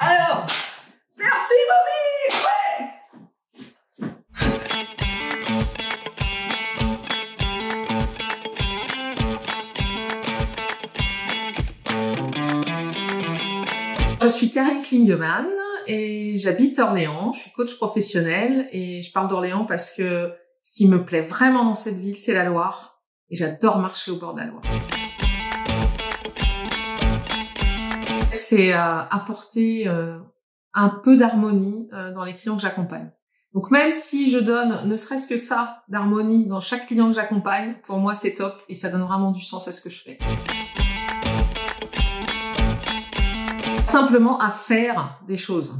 Alors, merci mamie. Ouais. Je suis Karine Klingemann et j'habite à Orléans. Je suis coach professionnel et je parle d'Orléans parce que ce qui me plaît vraiment dans cette ville, c'est la Loire. Et j'adore marcher au bord de la Loire. C'est apporter un peu d'harmonie dans les clients que j'accompagne. Donc même si je donne ne serait-ce que ça d'harmonie dans chaque client que j'accompagne, pour moi c'est top et ça donne vraiment du sens à ce que je fais. Simplement à faire des choses.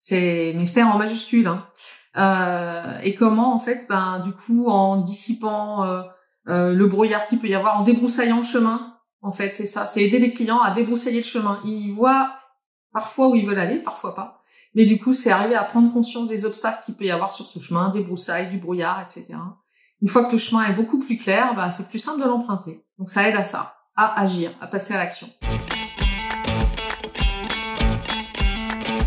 Mais faire en majuscule. Hein. Et comment en fait, du coup, en dissipant le brouillard qu'il peut y avoir, en débroussaillant le chemin, en fait, c'est ça. C'est aider les clients à débroussailler le chemin. Ils voient parfois où ils veulent aller, parfois pas. Mais du coup, c'est arriver à prendre conscience des obstacles qu'il peut y avoir sur ce chemin, des broussailles, du brouillard, etc. Une fois que le chemin est beaucoup plus clair, c'est plus simple de l'emprunter. Donc ça aide à ça, à agir, à passer à l'action.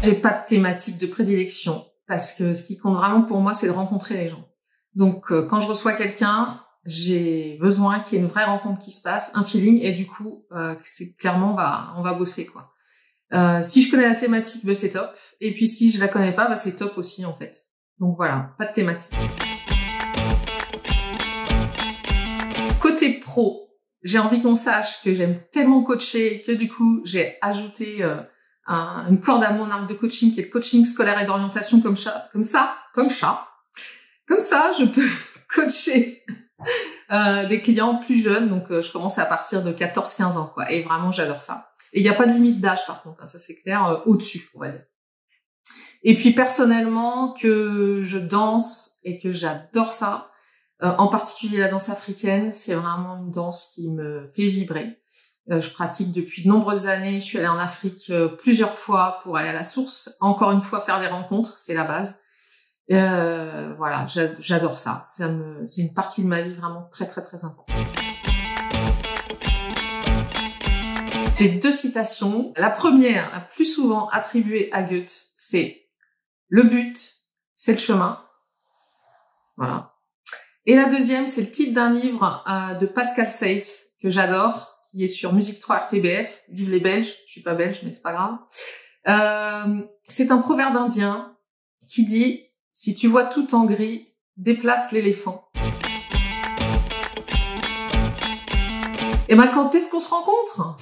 J'ai pas de thématique de prédilection parce que ce qui compte vraiment pour moi, c'est de rencontrer les gens. Donc, quand je reçois quelqu'un, j'ai besoin qu'il y ait une vraie rencontre qui se passe, un feeling, et du coup, c'est clairement on va bosser quoi. Si je connais la thématique, c'est top. Et puis si je la connais pas, c'est top aussi en fait. Donc voilà, pas de thématique. Côté pro, j'ai envie qu'on sache que j'aime tellement coacher que du coup, j'ai ajouté une corde à mon arc de coaching qui est le coaching scolaire et d'orientation comme ça, je peux coacher des clients plus jeunes, donc je commence à partir de 14-15 ans, quoi. Et vraiment, j'adore ça. Et il n'y a pas de limite d'âge, par contre, ça c'est clair, au-dessus, on va dire. Et puis personnellement, que je danse et que j'adore ça, en particulier la danse africaine, c'est vraiment une danse qui me fait vibrer. Je pratique depuis de nombreuses années. Je suis allée en Afrique plusieurs fois pour aller à la source. Encore une fois, faire des rencontres, c'est la base. Voilà, j'adore ça. C'est une partie de ma vie vraiment très, très, très importante. J'ai 2 citations. La première, la plus souvent attribuée à Goethe, c'est « Le but, c'est le chemin ». Voilà. Et la deuxième, c'est le titre d'un livre de Pascal Seyss que j'adore, qui est sur Musique 3 RTBF, vive les Belges, je suis pas belge, mais c'est pas grave. C'est un proverbe indien qui dit « Si tu vois tout en gris, déplace l'éléphant ». Et quand est-ce qu'on se rencontre ?